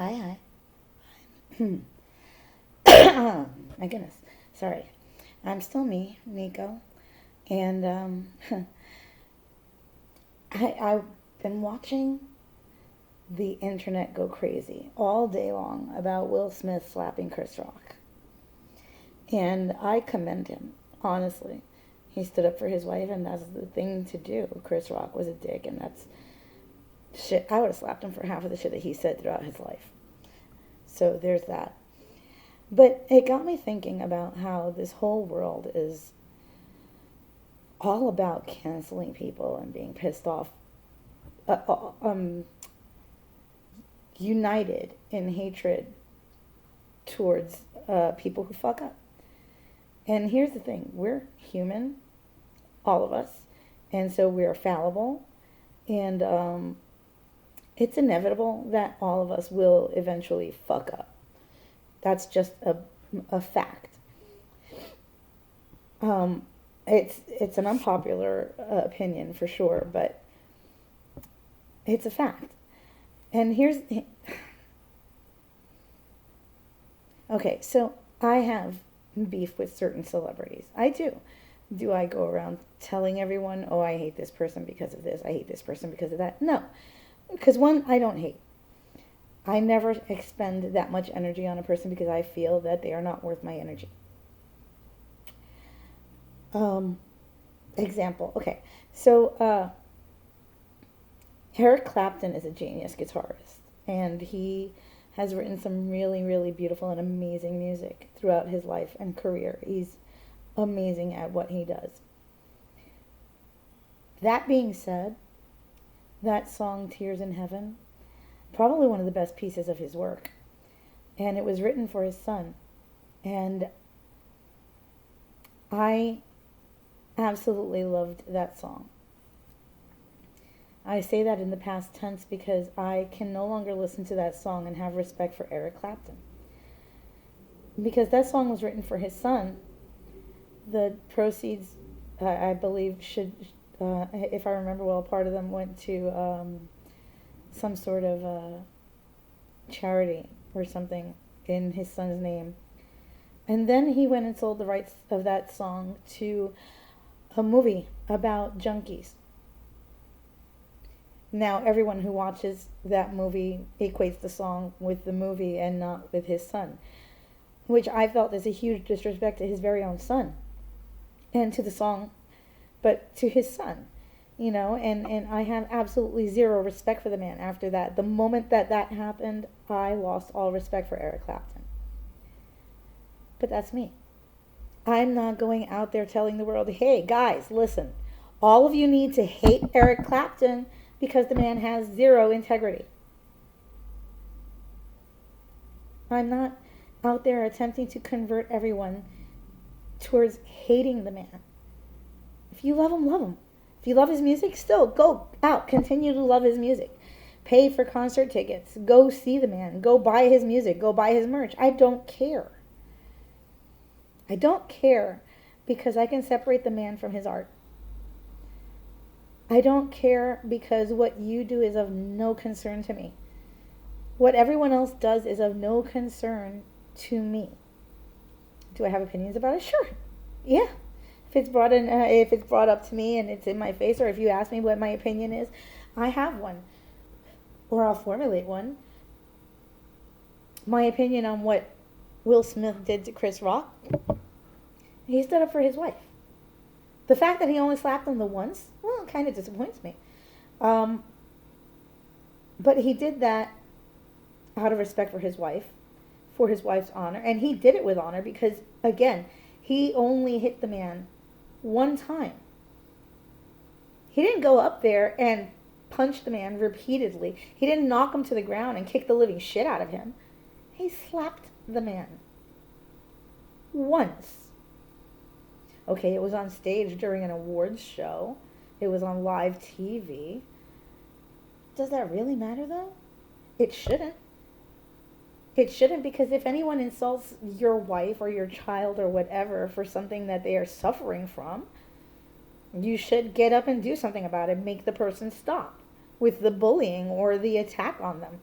Hi, hi. My goodness. Sorry. I'm still me, Nico. And I've been watching the internet go crazy all day long about Will Smith slapping Chris Rock. And I commend him, honestly. He stood up for his wife, and that's the thing to do. Chris Rock was a dick, and that's shit. I would have slapped him for half of the shit that he said throughout his life. So there's that. But it got me thinking about how this whole world is all about canceling people and being pissed off, uh, uh, um, united in hatred towards people who fuck up. And here's the thing, we're human, all of us, and so we're fallible, and it's inevitable that all of us will eventually fuck up. That's just a fact. It's an unpopular opinion for sure, but it's a fact. And here's okay. So I have beef with certain celebrities. I do. Do I go around telling everyone, "Oh, I hate this person because of this. I hate this person because of that"? No, because one, I don't hate. I never expend that much energy on a person because I feel that they are not worth my energy. Um, Example. Okay, so Eric Clapton is a genius guitarist, and he has written some really, really beautiful and amazing music throughout his life and career. He's amazing at what he does. That being said, that song "Tears in Heaven," probably one of the best pieces of his work, and it was written for his son, and I absolutely loved that song. I say that in the past tense because I can no longer listen to that song and have respect for Eric Clapton. Because that song was written for his son. The proceeds, I believe, should, if I remember well, part of them went to some sort of charity or something in his son's name. And then he went and sold the rights of that song to a movie about junkies. Now, everyone who watches that movie equates the song with the movie and not with his son, which I felt is a huge disrespect to his very own son and to the song, but to his son, and I have absolutely zero respect for the man after that. The moment that happened, I lost all respect for Eric Clapton. But that's me. I'm not going out there telling the world, hey, guys, listen, all of you need to hate Eric Clapton because the man has zero integrity. I'm not out there attempting to convert everyone towards hating the man. If you love him, love him. If you love his music, still go out, continue to love his music. Pay for concert tickets. Go see the man. Go buy his music. Go buy his merch. I don't care. I don't care because I can separate the man from his art. I don't care because what you do is of no concern to me. What everyone else does is of no concern to me. Do I have opinions about it? Sure. Yeah. If it's brought up to me and it's in my face, or if you ask me what my opinion is, I have one, or I'll formulate one. My opinion on what Will Smith did to Chris Rock, he stood up for his wife. The fact that he only slapped him the once, well, it kind of disappoints me. But he did that out of respect for his wife, for his wife's honor, and he did it with honor because, again, he only hit the man one time. He didn't go up there and punch the man repeatedly. He didn't knock him to the ground and kick the living shit out of him. He slapped the man once. Okay, it was on stage during an awards show. It was on live TV. Does that really matter, though? It shouldn't. It shouldn't, because if anyone insults your wife or your child or whatever for something that they are suffering from, you should get up and do something about it. Make the person stop with the bullying or the attack on them.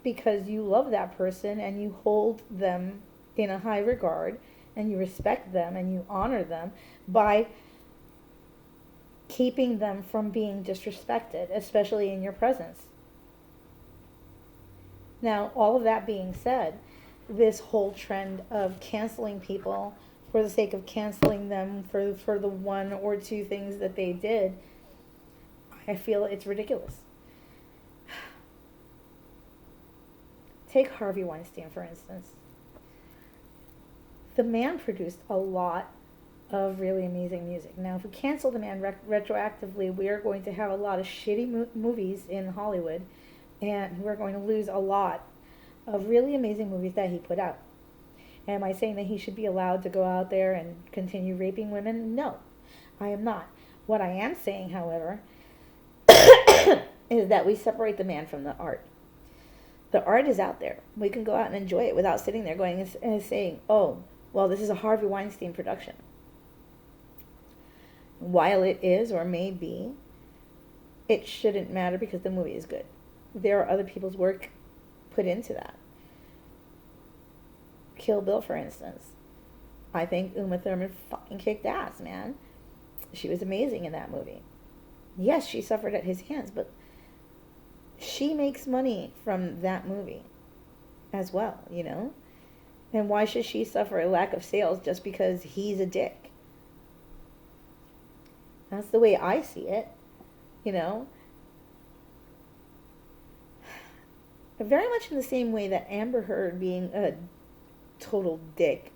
because you love that person and you hold them in a high regard and you respect them and you honor them by keeping them from being disrespected, especially in your presence. Now, all of that being said, this whole trend of canceling people for the sake of canceling them for the one or two things that they did, I feel it's ridiculous. Take Harvey Weinstein, for instance. The man produced a lot of really amazing music. Now, if we cancel the man retroactively, we are going to have a lot of shitty movies in Hollywood, and we're going to lose a lot of really amazing movies that he put out. Am I saying that he should be allowed to go out there and continue raping women? No, I am not. What I am saying, however, is that we separate the man from the art. The art is out there. We can go out and enjoy it without sitting there going and saying, oh, well, this is a Harvey Weinstein production. While it is or may be, it shouldn't matter because the movie is good. There are other people's work put into that. Kill Bill, for instance. I think Uma Thurman fucking kicked ass, man. She was amazing in that movie. Yes, she suffered at his hands, but she makes money from that movie as well, you know? And why should she suffer a lack of sales just because he's a dick? That's the way I see it, you know? Very much in the same way that Amber Heard being a total dick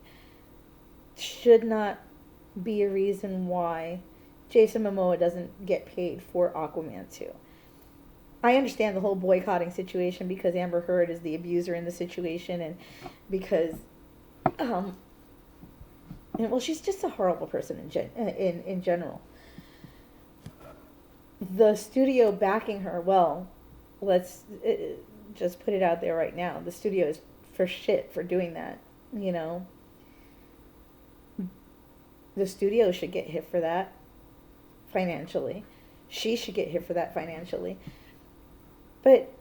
should not be a reason why Jason Momoa doesn't get paid for Aquaman 2. I understand the whole boycotting situation because Amber Heard is the abuser in the situation and because, well, she's just a horrible person in general. The studio backing her, well, let's just put it out there right now. The studio is for shit for doing that, you know. The studio should get hit for that financially. She should get hit for that financially. But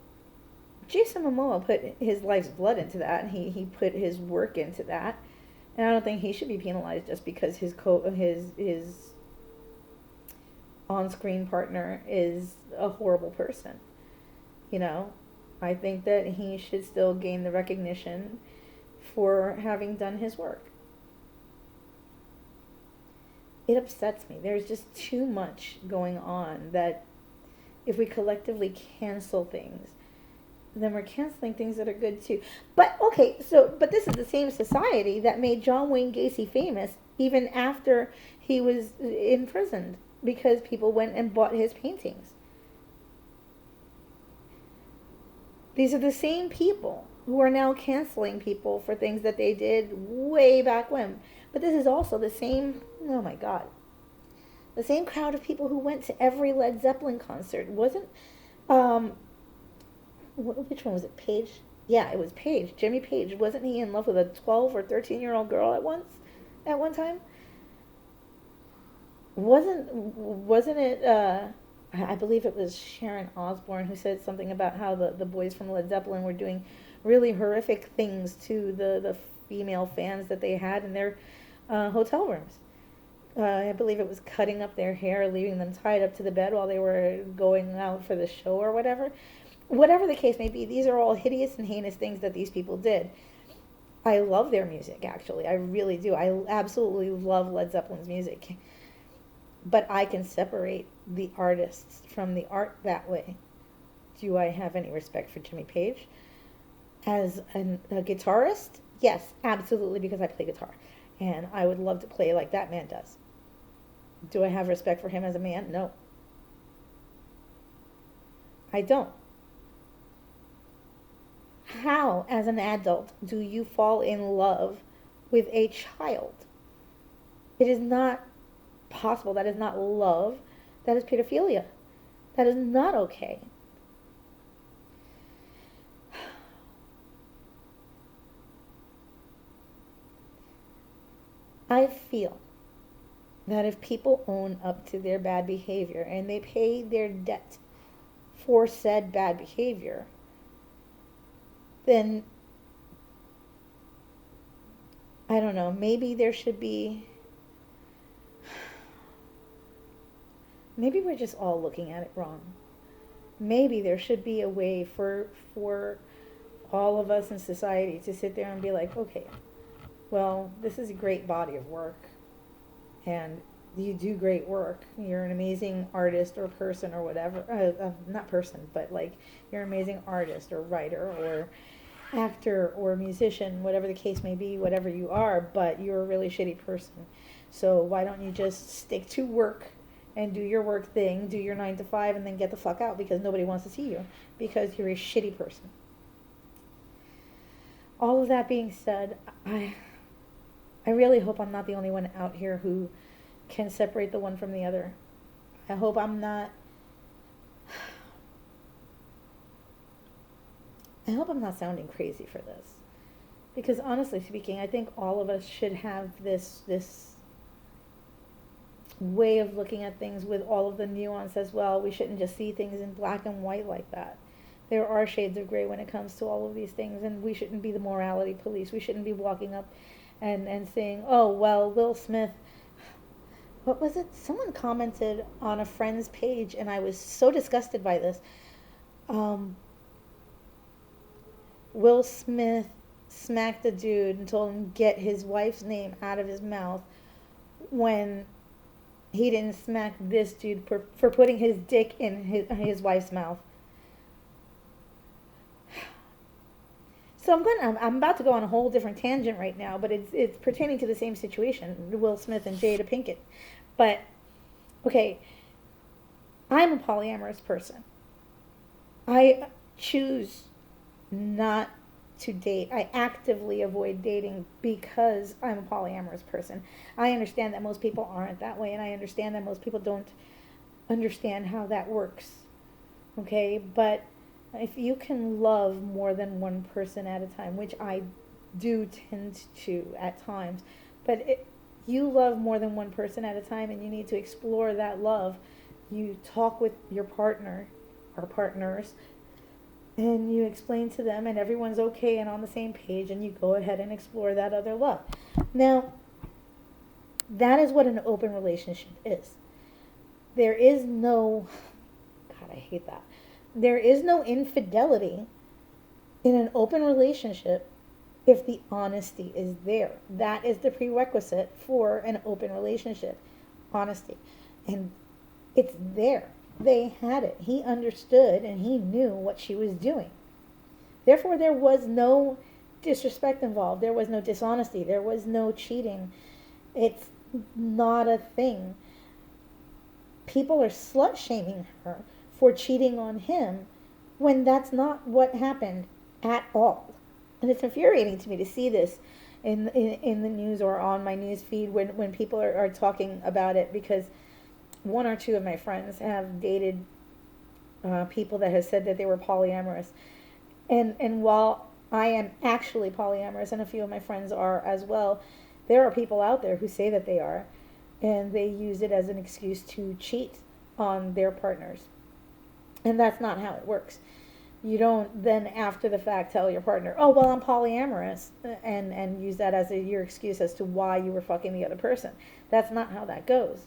Jason Momoa put his life's blood into that, and he put his work into that. And I don't think he should be penalized just because his on-screen partner is a horrible person. You know, I think that he should still gain the recognition for having done his work. It upsets me. There's just too much going on that if we collectively cancel things, then we're canceling things that are good too. But okay, but this is the same society that made John Wayne Gacy famous even after he was imprisoned because people went and bought his paintings. These are the same people who are now canceling people for things that they did way back when. But this is also the same, oh my God, the same crowd of people who went to every Led Zeppelin concert. Wasn't, which one was it, Page? Yeah, it was Page, Jimmy Page. Wasn't he in love with a 12 or 13-year-old girl at one time? Wasn't it, I believe it was Sharon Osbourne who said something about how the boys from Led Zeppelin were doing really horrific things to the female fans that they had in their hotel rooms. I believe it was cutting up their hair, leaving them tied up to the bed while they were going out for the show or whatever. Whatever the case may be, these are all hideous and heinous things that these people did. I love their music, actually. I really do. I absolutely love Led Zeppelin's music. But I can separate the artists from the art that way. Do I have any respect for Jimmy Page? As a guitarist? Yes, absolutely, because I play guitar. And I would love to play like that man does. Do I have respect for him as a man? No. I don't. How, as an adult, do you fall in love with a child? It is not possible. That is not love. That is pedophilia. That is not okay. I feel that if people own up to their bad behavior and they pay their debt for said bad behavior, then I don't know, maybe there should be, maybe we're just all looking at it wrong. Maybe there should be a way for all of us in society to sit there and be like, okay, well, this is a great body of work, and you do great work. You're an amazing artist or person or whatever. Not person, but like you're an amazing artist or writer or actor or musician, whatever the case may be, whatever you are, but you're a really shitty person. So why don't you just stick to work and do your work thing, do your 9 to 5, and then get the fuck out because nobody wants to see you because you're a shitty person. All of that being said, I really hope I'm not the only one out here who can separate the one from the other. I hope I'm not sounding crazy for this. Because honestly speaking, I think all of us should have this way of looking at things with all of the nuance as well. We shouldn't just see things in black and white like that. There are shades of gray when it comes to all of these things, and we shouldn't be the morality police. We shouldn't be walking up and saying, oh, well, Will Smith, what was it? Someone commented on a friend's page, and I was so disgusted by this. Will Smith smacked a dude and told him to get his wife's name out of his mouth when he didn't smack this dude for putting his dick in his wife's mouth. So I'm about to go on a whole different tangent right now, but it's pertaining to the same situation, Will Smith and Jada Pinkett. But okay, I'm a polyamorous person. I choose not to date. I actively avoid dating because I'm a polyamorous person. I understand that most people aren't that way, and I understand that most people don't understand how that works. Okay, but if you can love more than one person at a time, which I do tend to at times, but you love more than one person at a time and you need to explore that love. You talk with your partner or partners and you explain to them and everyone's okay and on the same page, and you go ahead and explore that other love. Now, that is what an open relationship is. There is no, God, I hate that. There is no infidelity in an open relationship if the honesty is there. That is the prerequisite for an open relationship, honesty. And it's there. They had it. He understood and he knew what she was doing. Therefore, there was no disrespect involved. There was no dishonesty. There was no cheating. It's not a thing. People are slut-shaming her for cheating on him when that's not what happened at all. And it's infuriating to me to see this in the news or on my news feed when people are talking about it, because one or two of my friends have dated people that have said that they were polyamorous. And while I am actually polyamorous, and a few of my friends are as well, there are people out there who say that they are, and they use it as an excuse to cheat on their partners. And that's not how it works. You don't then after the fact tell your partner, oh, well, I'm polyamorous, and use that as your excuse as to why you were fucking the other person. That's not how that goes.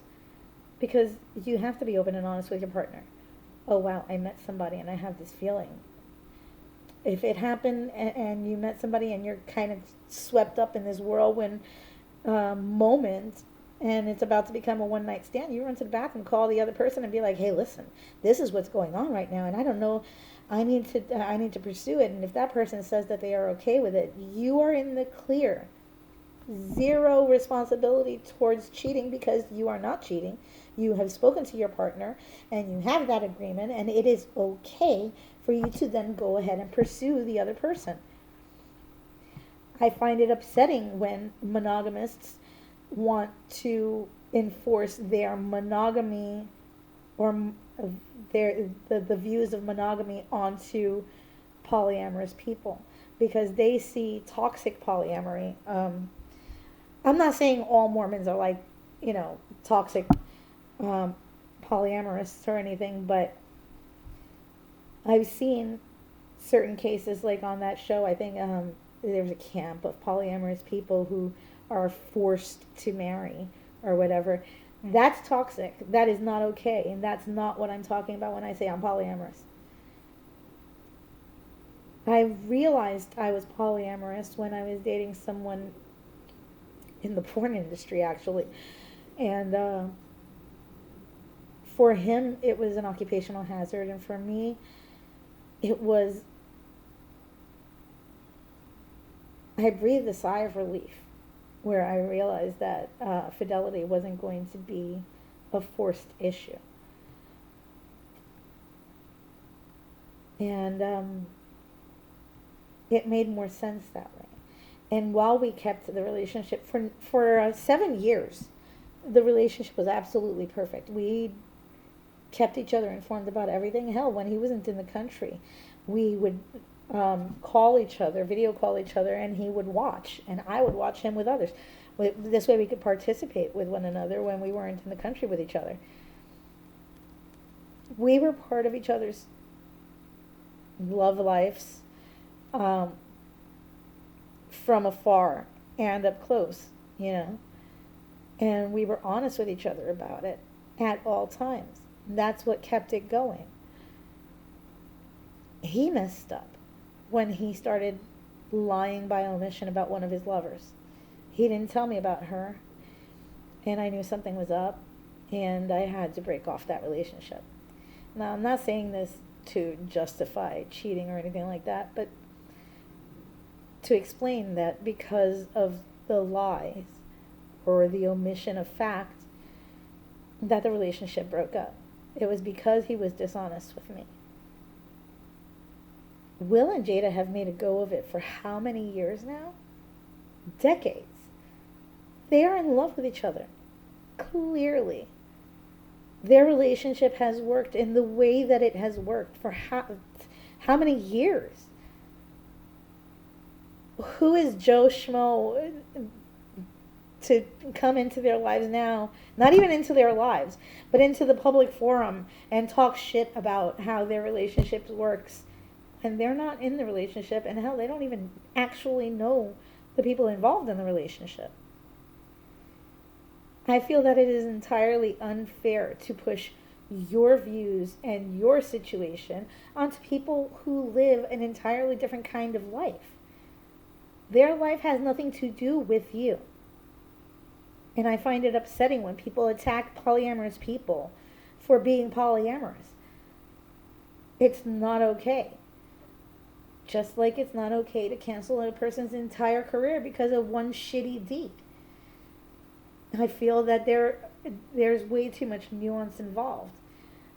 Because you have to be open and honest with your partner. Oh, wow, I met somebody and I have this feeling. If it happened and you met somebody and you're kind of swept up in this whirlwind moment, and it's about to become a one-night stand, you run to the bathroom, call the other person and be like, hey, listen, this is what's going on right now, and I don't know, I need to pursue it. And if that person says that they are okay with it, you are in the clear. Zero responsibility towards cheating, because you are not cheating. You have spoken to your partner and you have that agreement, and it is okay for you to then go ahead and pursue the other person. I find it upsetting when monogamists want to enforce their monogamy or the views of monogamy onto polyamorous people, because they see toxic polyamory. I'm not saying all Mormons are like, toxic polyamorous or anything, but I've seen certain cases, like on that show, I think there was a camp of polyamorous people who are forced to marry or whatever. That's toxic. That is not okay. And that's not what I'm talking about when I say I'm polyamorous. I realized I was polyamorous when I was dating someone in the porn industry, actually. And for him, it was an occupational hazard. And for me, it was, I breathed a sigh of relief where I realized that fidelity wasn't going to be a forced issue. And it made more sense that way. And while we kept the relationship for 7 years, the relationship was absolutely perfect. We kept each other informed about everything. Hell, when he wasn't in the country, we would call each other, video call each other, and he would watch, and I would watch him with others. This way we could participate with one another when we weren't in the country with each other. We were part of each other's love lives, from afar and up close, and we were honest with each other about it at all times. That's what kept it going. He messed up when he started lying by omission about one of his lovers. He didn't tell me about her, and I knew something was up, and I had to break off that relationship. Now, I'm not saying this to justify cheating or anything like that, but to explain that because of the lies or the omission of fact, that the relationship broke up. It was because he was dishonest with me. Will and Jada have made a go of it for how many years now? Decades. They are in love with each other. Clearly. Their relationship has worked in the way that it has worked for how many years? Who is Joe Schmo to come into their lives now, not even into their lives, but into the public forum and talk shit about how their relationship works, and they're not in the relationship, and hell, they don't even actually know the people involved in the relationship. I feel that it is entirely unfair to push your views and your situation onto people who live an entirely different kind of life. Their life has nothing to do with you. And I find it upsetting when people attack polyamorous people for being polyamorous. It's not okay. Just like it's not okay to cancel a person's entire career because of one shitty deed. I feel that there's way too much nuance involved.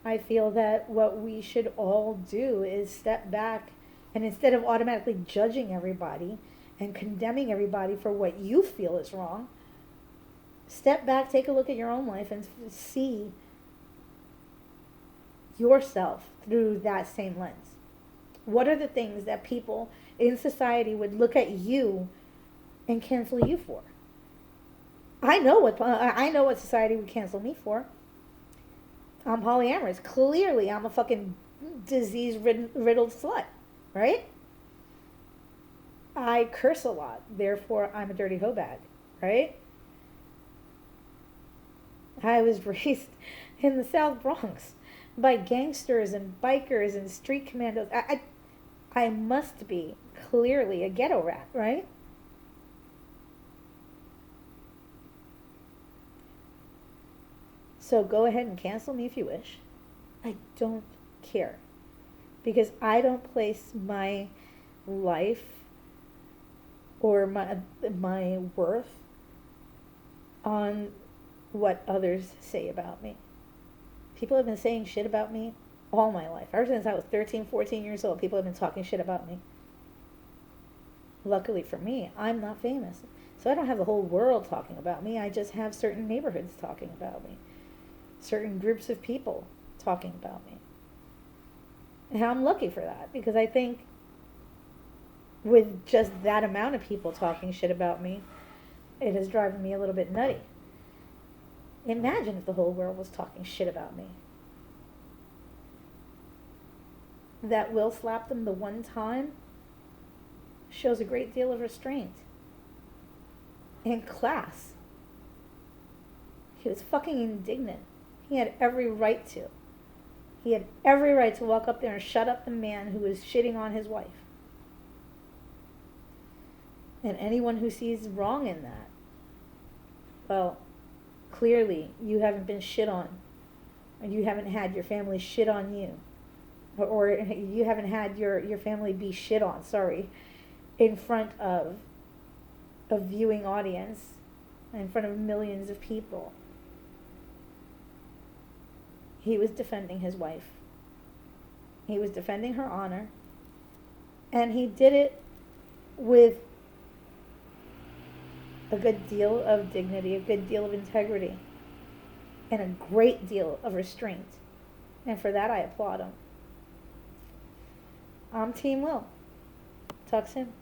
I feel that what we should all do is step back, and instead of automatically judging everybody and condemning everybody for what you feel is wrong, step back, take a look at your own life, and see yourself through that same lens. What are the things that people in society would look at you and cancel you for? I know what society would cancel me for. I'm polyamorous. Clearly, I'm a fucking disease-riddled slut, right? I curse a lot, therefore I'm a dirty hoe bag, right? I was raised in the South Bronx by gangsters and bikers and street commandos. I must be clearly a ghetto rat, right? So go ahead and cancel me if you wish. I don't care. Because I don't place my life or my worth on what others say about me. People have been saying shit about me all my life. Ever since I was 13, 14 years old, people have been talking shit about me. Luckily for me, I'm not famous. So I don't have the whole world talking about me. I just have certain neighborhoods talking about me. Certain groups of people talking about me. And I'm lucky for that, because I think with just that amount of people talking shit about me, it is driving me a little bit nutty. Imagine if the whole world was talking shit about me. that Will slapped him the one time shows a great deal of restraint and class. He was fucking indignant. He had every right to. He had every right to walk up there and shut up the man who was shitting on his wife. And anyone who sees wrong in that, well, clearly you haven't been shit on. Or you haven't had your family shit on you. Or you haven't had your family be shit on, in front of a viewing audience, in front of millions of people. He was defending his wife. He was defending her honor. And he did it with a good deal of dignity, a good deal of integrity, and a great deal of restraint. And for that, I applaud him. I'm Team Will. Talk soon.